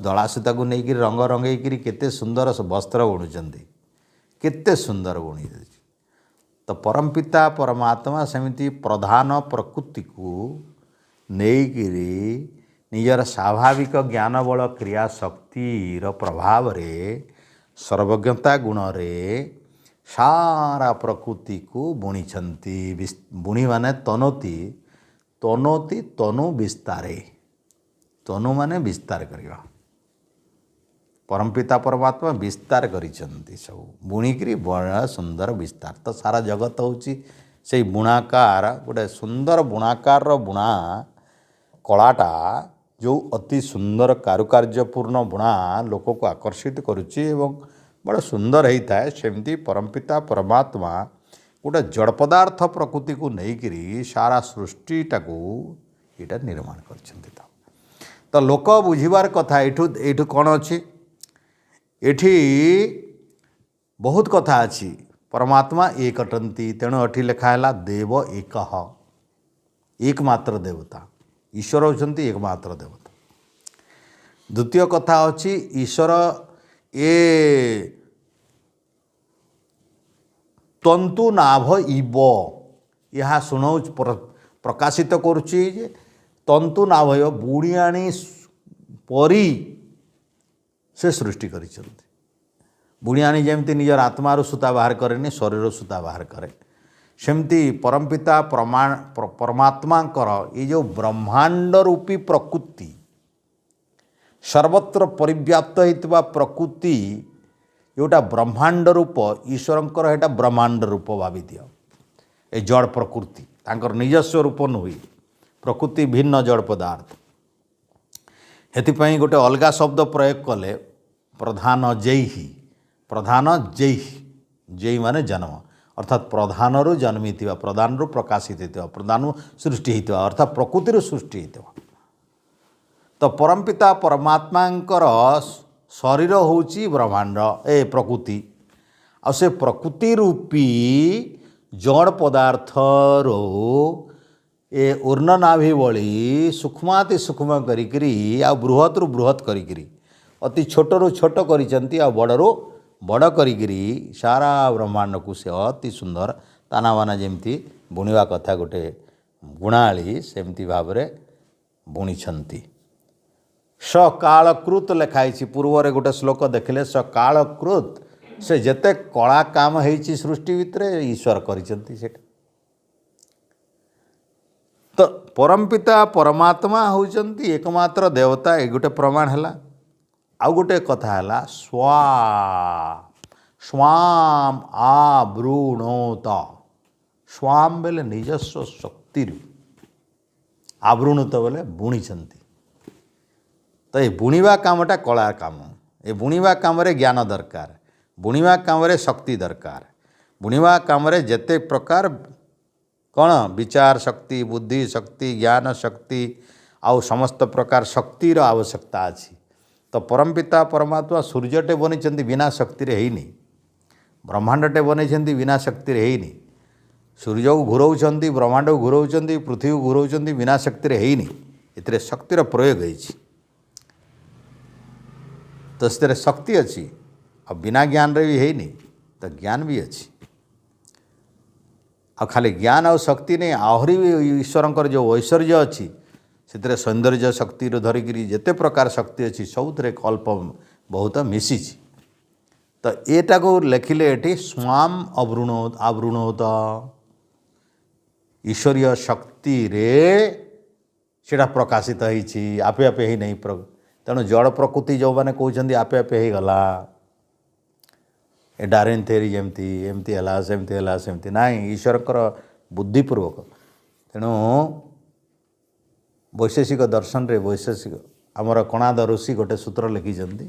धला सूता को नहीं रंग रंगई केते सुंदर वस्त्र बुणुचंती केते सुंदर बुणी तो परमपिता परमात्मा सेमिति प्रधान प्रकृति को नेइकिरी निजर स्वाभाविक ज्ञान बल क्रिया शक्तिर प्रभाव रे सर्वज्ञता गुण रे सारा प्रकृति को बुणीछंती बुणी माने तनोती तनोती तनु विस्तारे तनु माने विस्तार करवा परमपिता परमात्मा विस्तार करिछंती सब बुणीकरी बड़ा सुंदर विस्तार तो सारा जगत होची से बुणाकार गोटे सुंदर बुणाकार बुणा कलाटा जो अति सुंदर कारुकार्यपूर्ण बुणा लोक को आकर्षित करुच्ची एवं बड़ा सुंदर होता है सेमती परमपिता परमात्मा गोटे जड़ पदार्थ प्रकृति को लेकिरी सारा सृष्टिटा को यहाँ निर्माण कर तो लोक बुझीबार कथा एठू कौन अच्छी एठी बहुत कथा अच्छी परमात्मा एक अटंती तेणु अठी लिखाला देव एकमात्र देवता ईश्वर होती एकमात्र देवता। द्वितीय कथा अच्छी ईश्वर ए तंतु नाभ इव यह शुणौ प्रकाशित करुच्ची तंतु नाभ बुढ़ियाणी परी से सृष्टि कर बुढ़ियाणी जमती निजर आत्मार सूता बाहर करे शरीर सूता बाहर करे सेमती परमपिता परमात्मांकर ये जो ब्रह्मांड रूपी प्रकृति सर्वत्र परिव्याप्त होता प्रकृति जोटा ब्रह्मांड रूप ईश्वरंकर एटा ब्रह्मांड रूप भावी दियो ए जड़ प्रकृति तांकर निजस्व रूप नुहे प्रकृति भिन्न जड़ पदार्थ हेतिपाई गोटे अलगा शब्द प्रयोग कले प्रधान जयी माने जन्म अर्थात प्रधान जन्मी प्रधान प्रकाशित होता प्रधान सृष्टि होता अर्थात प्रकृति सृष्टि होता तो परमपिता परमात्मांकर शरीर होची ब्रह्मांड ए प्रकृति आ से प्रकृति रूपी जड़ पदार्थरो ए ऊर्णनाभि भली सूक्ष्माति सूक्ष्म करी आ बृहत रु बृहत करी अति छोटरू छोट करिसेंती आ बड़रू बड़ करी सारा ब्रह्मांड को से अति सुंदर ताना बाना जमती बुणवा कथा गोटे बुणाली सेमती भाव बुणी सकालकृत लिखाई पूर्व गोटे श्लोक देखिले सकालकृत से जेते कला काम होती सृष्टि भितर ईश्वर कर तो परमपिता परमात्मा होती एकमात्र देवता ये गोटे प्रमाण है। आउ गोटे कथा है स्वाम आवृणोत स्वाम बेले निजस्व शक्ति आवृणुत बेले बुणी तो ये बुणवा कामटा कला काम ये बुणवा काम ज्ञान दरकार बुणवा काम शक्ति दरकार बुणवा काम जेते प्रकार कौन विचार शक्ति बुद्धि शक्ति ज्ञान शक्ति आउ समस्त प्रकार शक्तिर आवश्यकता अच्छी तो परमपिता परमात्मा सूर्यटे बनी बिना शक्ति है ब्रह्मांडटे बनी बिना शक्ति है सूर्य को घूराऊँ ब्रह्मांड को घूराऊँ पृथ्वी को घूराऊँ बिना शक्ति है ये शक्तिर प्रयोग होती तो से शक्ति अच्छी और बिना ज्ञान रे भी है तो ज्ञान भी अच्छी आ खाली ज्ञान और शक्ति नहीं आहरी भी ईश्वरंकर जो ऐश्वर्य अच्छी से सौंदर्य शक्ति धरिक जिते प्रकार शक्ति अच्छी सबुथ कल्प बहुत मिसी तो येटा को लिखिले ये स्वाम आवृणोत ईश्वरीय शक्ति रे सेटा प्रकाशित होती आपे आपे ही नहीं तेणु जड़ प्रकृति जो मैंने कहते आपे आपे ही गला ए डार्विन थ्योरी जमती एमती है सेमती ना ईश्वरकर बुद्धिपूर्वक तेणु वैशेषिक दर्शन रे वैशेषिक आमर कणाद ऋषि गोटे सूत्र लिखिं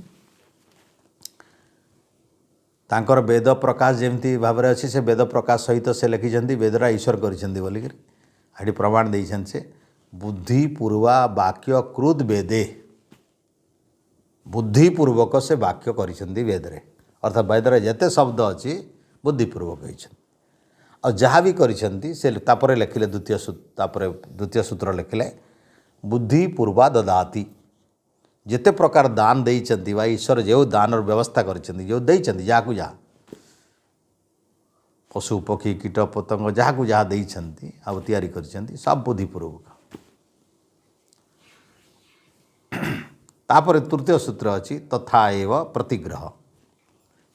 तांकर वेद प्रकाश जमती भाव में अच्छी से वेद प्रकाश सहित से लिखिं वेदरा ईश्वर कर प्रमाण देते से बुद्धिपूर्वा वाक्य कृत वेदे बुद्धिपूर्वक से वाक्य कर वेदरे अर्थात वेदरे जिते शब्द अच्छी बुद्धिपूर्वक और जहाँ भी कर लिखिले द्वितीय सूत्र लिखिले बुद्धिपूर्वा ददाति जिते प्रकार दान देइचंती वा ईश्वर जो दान व्यवस्था करछंती जो देइचंती जहाँ जहाँ पशु पक्षी कीट पतंग जहाँ जहाँ देइचंती आ तैयारी करछंती सब बुद्धिपूर्वक तापर तृतीय सूत्र अच्छी तथा एव प्रतिग्रह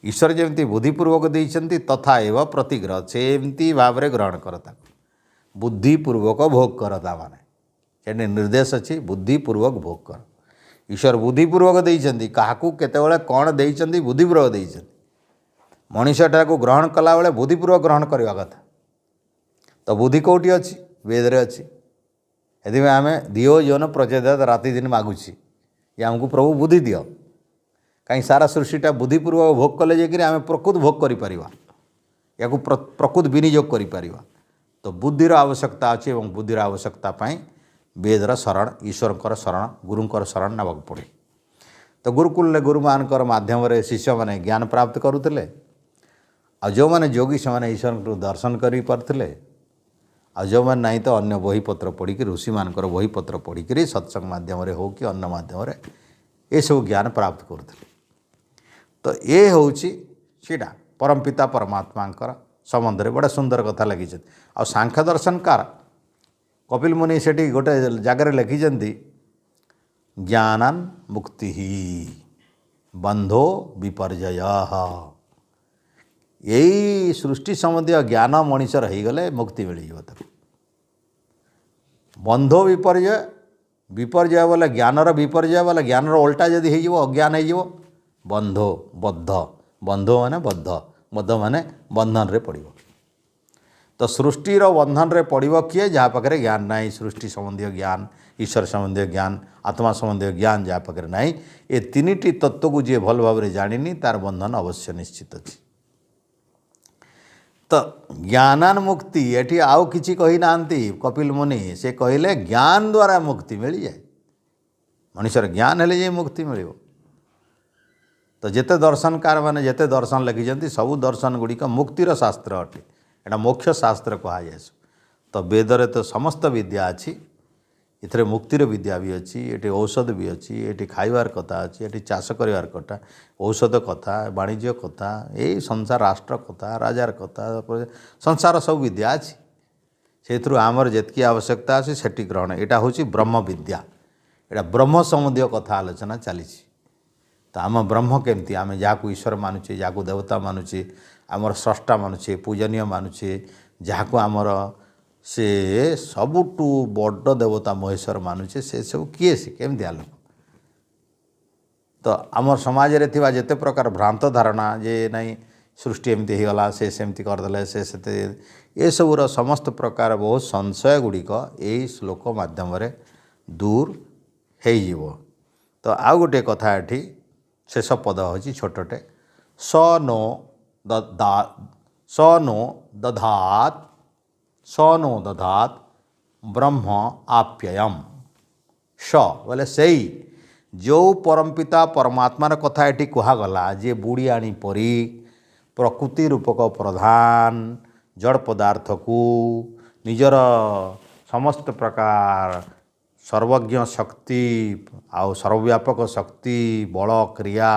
ईश्वर जमी बुद्धिपूर्वक देइचंती तथा एव प्रतिग्रह सेमती भाव में ग्रहण करता बुद्धिपूर्वक भोग करता माने ये निर्देश अच्छी बुद्धिपूर्वक भोग कर ईश्वर बुद्धिपूर्वक देइचंती काहाकू केतेबेले कौन देइचंती बुद्धिपूर्वक देइचंती मनीषटा को ग्रहण कला बेले बुद्धिपूर्वक ग्रहण करवा कथा तो बुद्धि कौटी अच्छी वेदरे अच्छी ସେଥିପାଇଁ ଆମେ ଦିଓ ଜନ ପ୍ରଚୋଦୟାତ୍ ରାତି दिन मागुଛି ଯେ ଆମକୁ ପ୍ରଭୁ ବୁଦ୍ଧି ଦିଅ। କାହିଁ ସାରା ସୃଷ୍ଟିଟା ବୁଦ୍ଧିପୂର୍ବକ ଭୋଗ କଲେ ଯାଇକରି ଆମେ ପ୍ରକୃତ ଭୋଗ କରିପାରିବା, ୟାକୁ ପ୍ରକୃତ ବିନିଯୋଗ କରିପାରିବା। ତ ବୁଦ୍ଧିର ଆବଶ୍ୟକତା ଅଛି ଏବଂ ବୁଦ୍ଧିର ଆବଶ୍ୟକତା ପାଇଁ ବେଦର ଶରଣ, ଈଶ୍ୱରଙ୍କର ଶରଣ, ଗୁରୁଙ୍କର ଶରଣ ନେବାକୁ ପଡ଼େ। ତ ଗୁରୁକୁଳରେ ଗୁରୁମାନଙ୍କର ମାଧ୍ୟମରେ ଶିଷ୍ୟମାନେ ଜ୍ଞାନ ପ୍ରାପ୍ତ କରୁଥିଲେ। ଆଉ ଯେଉଁମାନେ ଯୋଗୀ ସେମାନେ ଈଶ୍ୱରଙ୍କୁ ଦର୍ଶନ କରିପାରୁଥିଲେ। ଆଉ ଯେଉଁମାନେ ନାହିଁ ତ ଅନ୍ୟ ବହିପତ୍ର ପଢ଼ିକି ଋଷିମାନଙ୍କର ବହିପତ୍ର ପଢ଼ିକିରି ସତ୍ସଙ୍ଗ ମାଧ୍ୟମରେ ହେଉ କି ଅନ୍ୟ ମାଧ୍ୟମରେ ଏସବୁ ଜ୍ଞାନ ପ୍ରାପ୍ତ କରୁଥିଲେ। ତ ଏ ହେଉଛି ସେଇଟା ପରମପିତା ପରମାତ୍ମାଙ୍କର ସମ୍ବନ୍ଧରେ ବଡ଼ ସୁନ୍ଦର କଥା ଲେଖିଛନ୍ତି। ଆଉ ସାଂଖ୍ୟ ଦର୍ଶନକାର କପିଲ ମୁନି ସେଠି ଗୋଟେ ଜାଗାରେ ଲେଖିଛନ୍ତି ଜ୍ଞାନାନ୍ ମୁକ୍ତି ବନ୍ଧୋ ବିପର୍ଯ୍ୟୟ। ଏଇ ସୃଷ୍ଟି ସମ୍ବନ୍ଧୀୟ ଜ୍ଞାନ ମଣିଷର ହେଇଗଲେ ମୁକ୍ତି ମିଳିଯିବ ତାକୁ। ବନ୍ଧୋ ବିପର୍ଯ୍ୟୟ, ବିପର୍ଯ୍ୟୟ ବୋଲେ ଜ୍ଞାନର ବିପର୍ଯ୍ୟୟ ବୋଲେ ଜ୍ଞାନର ଓଲଟା ଯଦି ହେଇଯିବ ଅଜ୍ଞାନ ହେଇଯିବ। ବନ୍ଧୋ ବଦ୍ଧ, ବନ୍ଧୋ ମାନେ ବଦ୍ଧ, ବଦ୍ଧ ମାନେ ବନ୍ଧନରେ ପଡ଼ିବ। ତ ସୃଷ୍ଟିର ବନ୍ଧନରେ ପଡ଼ିବ କିଏ? ଯାହା ପାଖରେ ଜ୍ଞାନ ନାହିଁ, ସୃଷ୍ଟି ସମ୍ବନ୍ଧୀୟ ଜ୍ଞାନ, ଈଶ୍ୱର ସମ୍ବନ୍ଧୀୟ ଜ୍ଞାନ, ଆତ୍ମା ସମ୍ବନ୍ଧୀୟ ଜ୍ଞାନ ଯାହା ପାଖରେ ନାହିଁ, ଏ ତିନିଟି ତତ୍ତ୍ୱକୁ ଯିଏ ଭଲ ଭାବରେ ଜାଣିନି ତାର ବନ୍ଧନ ଅବଶ୍ୟ ନିଶ୍ଚିତ ଅଛି। ତ ଜ୍ଞାନାନ୍ ମୁକ୍ତି ଏଠି ଆଉ କିଛି କହିନାହାନ୍ତି କପିଲ ମୁନି, ସେ କହିଲେ ଜ୍ଞାନ ଦ୍ୱାରା ମୁକ୍ତି ମିଳିଯାଏ। ମଣିଷର ଜ୍ଞାନ ହେଲେ ଯାଇ ମୁକ୍ତି ମିଳିବ। ତ ଯେତେ ଦର୍ଶନକାର ମାନେ ଯେତେ ଦର୍ଶନ ଲେଖିଛନ୍ତି ସବୁ ଦର୍ଶନ ଗୁଡ଼ିକ ମୁକ୍ତିର ଶାସ୍ତ୍ର ଅଟେ। ଏଇଟା ମୋକ୍ଷ ଶାସ୍ତ୍ର କୁହାଯାଏ। ତ ବେଦରେ ତ ସମସ୍ତ ବିଦ୍ୟା ଅଛି, ଏଥିରେ ମୁକ୍ତିର ବିଦ୍ୟା ବି ଅଛି, ଏଠି ଔଷଧ ବି ଅଛି, ଏଠି ଖାଇବାର କଥା ଅଛି, ଏଠି ଚାଷ କରିବାର କଥା, ଔଷଧ କଥା, ବାଣିଜ୍ୟ କଥା, ଏଇ ସଂସାର ରାଷ୍ଟ୍ର କଥା, ରାଜାର କଥା, ସଂସାର ସବୁ ବିଦ୍ୟା ଅଛି। ସେଥିରୁ ଆମର ଯେତିକି ଆବଶ୍ୟକତା ଅଛି ସେଠି ଗ୍ରହଣ। ଏଇଟା ହେଉଛି ବ୍ରହ୍ମ ବିଦ୍ୟା। ଏଇଟା ବ୍ରହ୍ମ ସମ୍ବନ୍ଧୀୟ କଥା ଆଲୋଚନା ଚାଲିଛି। ତ ଆମ ବ୍ରହ୍ମ କେମିତି, ଆମେ ଯାହାକୁ ଈଶ୍ୱର ମାନୁଛେ, ଯାହାକୁ ଦେବତା ମାନୁଛେ, ଆମର ସ୍ରଷ୍ଟା ମାନୁଛେ, ପୂଜନୀୟ ମାନୁଛେ, ଯାହାକୁ ଆମର ସେ ସବୁଠୁ ବଡ଼ ଦେବତା ମହେଶ୍ୱର ମାନୁଛେ, ସେସବୁ କିଏ, ସେ କେମିତିଆ ଲୋକ? ତ ଆମର ସମାଜରେ ଥିବା ଯେତେ ପ୍ରକାର ଭ୍ରାନ୍ତ ଧାରଣା ଯେ ନାଇଁ ସୃଷ୍ଟି ଏମିତି ହେଇଗଲା, ସେ ସେମିତି କରିଦେଲେ, ସେ ସେତେ, ଏସବୁର ସମସ୍ତ ପ୍ରକାର ବହୁତ ସଂଶୟ ଗୁଡ଼ିକ ଏଇ ଶ୍ଲୋକ ମାଧ୍ୟମରେ ଦୂର ହେଇଯିବ। ତ ଆଉ ଗୋଟିଏ କଥା ଏଠି ଶେଷ ପଦ ହେଉଛି ଛୋଟଟେ, ସ नो ଦଧାତ୍ ବ୍ରହ୍ମ ଆପ୍ୟୟମ୍। ସ ବୋଲେ ସେଇ ଯେଉଁ ପରମପିତା ପରମାତ୍ମାର କଥା ଏଠି କୁହାଗଲା ଯେ ବୁଢ଼ୀ ଆଣି ପରି ପ୍ରକୃତି ରୂପକ ପ୍ରଧାନ ଜଡ଼ ପଦାର୍ଥକୁ ନିଜର ସମସ୍ତ ପ୍ରକାର ସର୍ବଜ୍ଞ ଶକ୍ତି ଆଉ ସର୍ବବ୍ୟାପକ ଶକ୍ତି, ବଳ, କ୍ରିୟା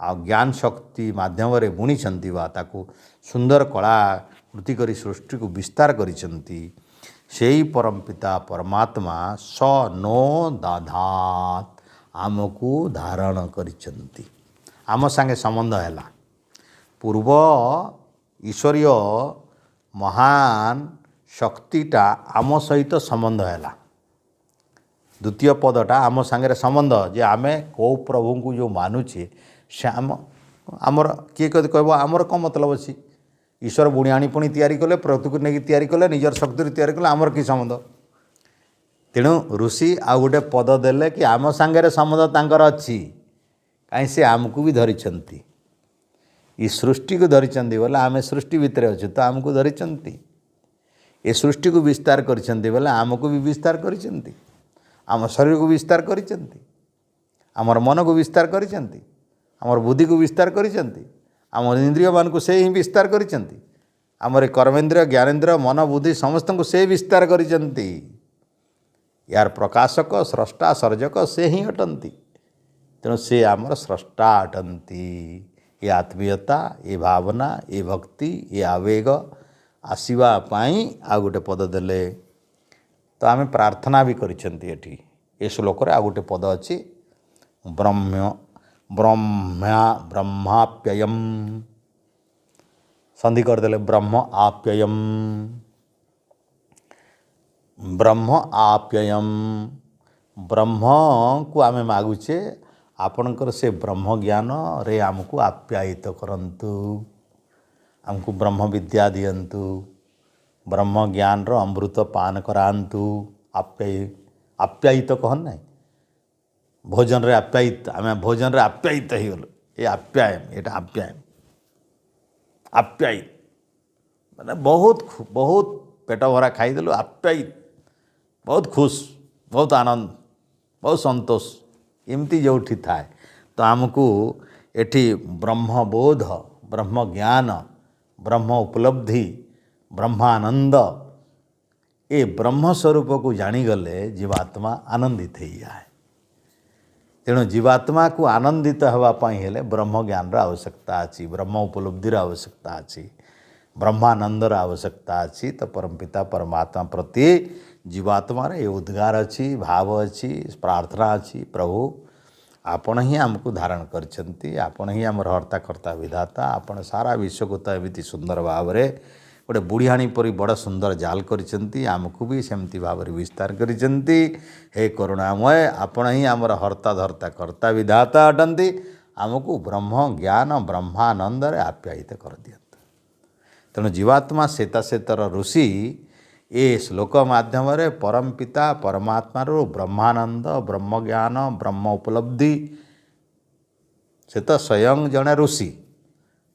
ଆଉ ଜ୍ଞାନ ଶକ୍ତି ମାଧ୍ୟମରେ ବୁଣିଛନ୍ତି ବା ତାକୁ ସୁନ୍ଦର କଳା କୃତି କରି ସୃଷ୍ଟିକୁ ବିସ୍ତାର କରିଛନ୍ତି। ସେହି ପରମପିତା ପରମାତ୍ମା ସ नो ଦଧାତ୍ ଆମକୁ ଧାରଣ କରିଛନ୍ତି, ଆମ ସାଙ୍ଗେ ସମ୍ବନ୍ଧ ହେଲା। ପୂର୍ବ ଈଶ୍ୱରୀୟ ମହାନ ଶକ୍ତିଟା ଆମ ସହିତ ସମ୍ବନ୍ଧ ହେଲା। ଦ୍ୱିତୀୟ ପଦଟା ଆମ ସାଙ୍ଗରେ ସମ୍ବନ୍ଧ, ଯେ ଆମେ କେଉଁ ପ୍ରଭୁଙ୍କୁ ଯେଉଁ ମାନୁଛେ ସେ ଆମର କିଏ କହିବ ଆମର କ'ଣ ମତଲବ ଅଛି? ଈଶ୍ୱର ବୁଣି ଆଣି ପୁଣି ତିଆରି କଲେ, ପ୍ରକୃତିକୁ ନେଇକି ତିଆରି କଲେ, ନିଜର ଶକ୍ତିରେ ତିଆରି କଲେ, ଆମର କି ସମ୍ବନ୍ଧ? ତେଣୁ ଋଷି ଆଉ ଗୋଟେ ପଦ ଦେଲେ କି ଆମ ସାଙ୍ଗରେ ସମ୍ବନ୍ଧ ତାଙ୍କର ଅଛି। କାହିଁ ସେ ଆମକୁ ବି ଧରିଛନ୍ତି। ଏ ସୃଷ୍ଟିକୁ ଧରିଛନ୍ତି ବୋଲେ ଆମେ ସୃଷ୍ଟି ଭିତରେ ଅଛୁ, ତ ଆମକୁ ଧରିଛନ୍ତି। ଏ ସୃଷ୍ଟିକୁ ବିସ୍ତାର କରିଛନ୍ତି ବୋଲେ ଆମକୁ ବି ବିସ୍ତାର କରିଛନ୍ତି। ଆମ ଶରୀରକୁ ବିସ୍ତାର କରିଛନ୍ତି, ଆମର ମନକୁ ବିସ୍ତାର କରିଛନ୍ତି, ଆମର ବୁଦ୍ଧିକୁ ବିସ୍ତାର କରିଛନ୍ତି, ଆମର ଇନ୍ଦ୍ରିୟମାନଙ୍କୁ ସେ ହିଁ ବିସ୍ତାର କରିଛନ୍ତି, ଆମର କର୍ମେନ୍ଦ୍ରିୟ, ଜ୍ଞାନେନ୍ଦ୍ରିୟ, ମନ, ବୁଦ୍ଧି ସମସ୍ତଙ୍କୁ ସେ ବିସ୍ତାର କରିଛନ୍ତି। ୟାର ପ୍ରକାଶକ, ସ୍ରଷ୍ଟା, ସର୍ଜକ ସେ ହିଁ ଅଟନ୍ତି। ତେଣୁ ସେ ଆମର ସ୍ରଷ୍ଟା ଅଟନ୍ତି। ଏ ଆତ୍ମୀୟତା, ଏ ଭାବନା, ଏ ଭକ୍ତି, ଏ ଆବେଗ ଆସିବା ପାଇଁ ଆଉ ଗୋଟେ ପଦ ଦେଲେ। ତ ଆମେ ପ୍ରାର୍ଥନା ବି କରିଛନ୍ତି ଏଠି। ଏ ଶ୍ଲୋକରେ ଆଉ ଗୋଟେ ପଦ ଅଛି, ବ୍ରହ୍ମାପ୍ୟୟମ୍, ସନ୍ଧି କରିଦେଲେ ବ୍ରହ୍ମ ଆପ୍ୟୟମ୍। ବ୍ରହ୍ମ ଆପ୍ୟୟମ୍, ବ୍ରହ୍ମକୁ ଆମେ ମାଗୁଛେ ଆପଣଙ୍କର ସେ ବ୍ରହ୍ମ ଜ୍ଞାନରେ ଆମକୁ ଆପ୍ୟାୟିତ କରନ୍ତୁ, ଆମକୁ ବ୍ରହ୍ମ ବିଦ୍ୟା ଦିଅନ୍ତୁ, ବ୍ରହ୍ମ ଜ୍ଞାନର ଅମୃତ ପାନ କରାନ୍ତୁ, आप्यायित कहन ना भोजन रे आप्यायित आम भोजन रे आप्यायित हो गलु ये आप्यायन ये आप्यायन आप्यायित माने बहुत पेट भरा खाईदेलु आप्यायित बहुत खुश बहुत आनंद बहुत संतोष एमती जो थाए तो आमको एठी ब्रह्मबोध ब्रह्म ज्ञान ब्रह्म उपलब्धि ब्रह्मानंद ये ब्रह्म स्वरूप को जानीगले जीवात्मा आनंदित हो जाए। तेणु जीवात्मा को आनंदित होगापाई हेले ब्रह्म ज्ञान आवश्यकता अच्छी ब्रह्म उपलब्धिर आवश्यकता अच्छी ब्रह्मानंदर आवश्यकता अच्छी। तो परमपिता परमात्मा प्रति जीवात्मार ये उद्गार अच्छी भाव अच्छी प्रार्थना अच्छी प्रभु आपण ही आमको धारण करछंती आपण ही आमर हर्ता कर्ता विधाता आपण सारा विश्व को तो एमती सुंदर भाव में गोटे बुढ़ियाणी परी बड़ सुंदर जाल करछंती आमको भी सेमती भाव में विस्तार करछंती। हे करुणामय आपण ही आमर हर्ता धर्ता कर्ता विधाता अटंती आमको ब्रह्म ज्ञान ब्रह्मानंद आप्यायित कर दियंत। तेणु जीवात्मा श्वेताश्वेतर ऋषि ये श्लोक माध्यम परमपिता परमात्मार ब्रह्मानंद ब्रह्म ज्ञान ब्रह्म उपलब्धि से तो स्वयं जड़े ऋषि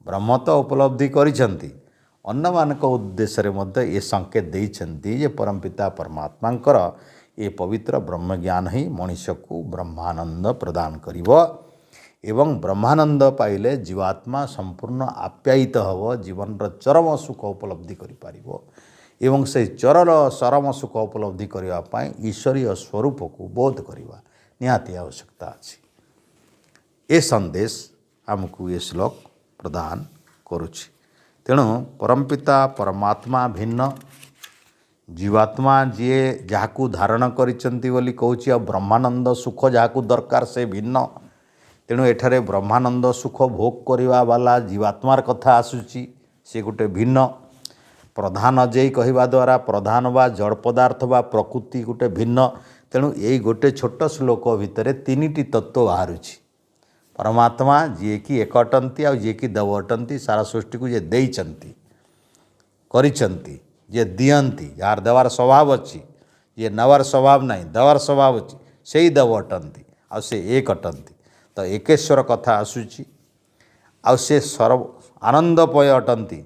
ब्रह्म तो उपलब्धि करिसेंती अन्य मानक उद्देश्य रे मध्य ये संकेत देइछंती जे परमपिता परमात्मांकर ये पवित्र ब्रह्म ज्ञान ही मनुष्य को ब्रह्मानंद प्रदान करिवो एवं ब्रह्मानंद पाइले जीवात्मा संपूर्ण आप्यायित हव जीवन चरम सुख उपलब्धि करि पारिबो एवं से चरम सुख उपलब्धि करने ईश्वरीय स्वरूप को बोध करवा निहाती आवश्यकता अच्छी। ये संदेश आमको ये श्लोक प्रदान करुछि। तेणु परमपिता परमात्मा भिन्न जीवात्मा जी जहाँ धारण करिसेंती बोली कहूँ ब्रह्मानंद सुख जहाँ दरकार से भिन्न। तेणु एठारे ब्रह्मानंद सुख भोग करवा वाला जीवात्मार कथा आसुची से गोटे भिन्न प्रधान अजय कहवा द्वारा प्रधान वा जड़ पदार्थ वा प्रकृति गोटे भिन्न। तेणु यही गोटे छोट श्लोक भितर तीनिटी तत्व बाहर परमात्मा जी कि एक अटंती आ जी कि दव अटंती सारा सृष्टि को जे देइचंती करिचंती जे दियंती जार देवार स्वभाव अच्छी ये नवार स्वभाव नहीं दवार स्वभाव अच्छी से ही दव अटंती आ से एक अटंती। तो एकेश्वर कथा आसूची आ से सर्व आनंदमय अटंती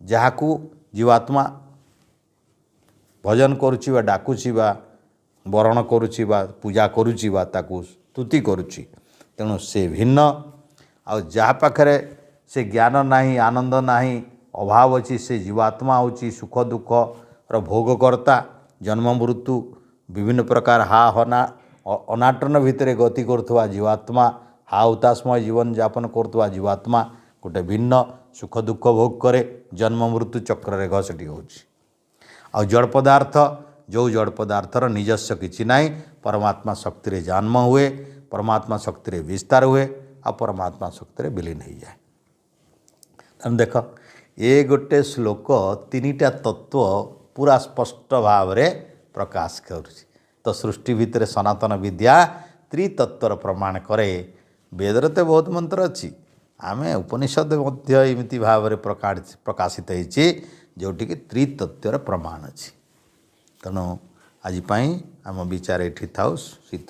जहाँ को जीवात्मा भजन करुची बा डाकुची बा वरण करुची बा पूजा करुची बा ताकू स्तुति करुची। तेणु से भिन्न आ जहाँ पाखरे से ज्ञान नाही आनंद नाही अभाव अच्छी से जीवात्मा होची सुख दुख र भोगकर्ता जन्म मृत्यु विभिन्न प्रकार हा हना अनाटन भितर गति करुवा जीवात्मा हा हुताशमय जीवन यापन करुवा जीवात्मा गोटे भिन्न सुख दुख भोग करे जन्म मृत्यु चक्र घसटी हो जड़ पदार्थ जो जड़ पदार्थर निजस्व किछि नाई परमात्मा शक्ति रे जन्म हुए परमात्मा शक्ति रे विस्तार हुए आ परमात्मा शक्ति रे विलीन हो जाए। तेणु देख ये गोटे श्लोक तीनिटा तत्व पूरा स्पष्ट भाव में प्रकाश करुछि। तो सृष्टि भितर सनातन विद्या त्रितत्वर प्रमाण करे वेदरे तो बहुत मंत्र अच्छी आम उपनिषद एमती भाव में प्रकाशित होती जोटि कि त्रितत्वर प्रमाण अच्छी। तेणु आज आम विचार ये था शीत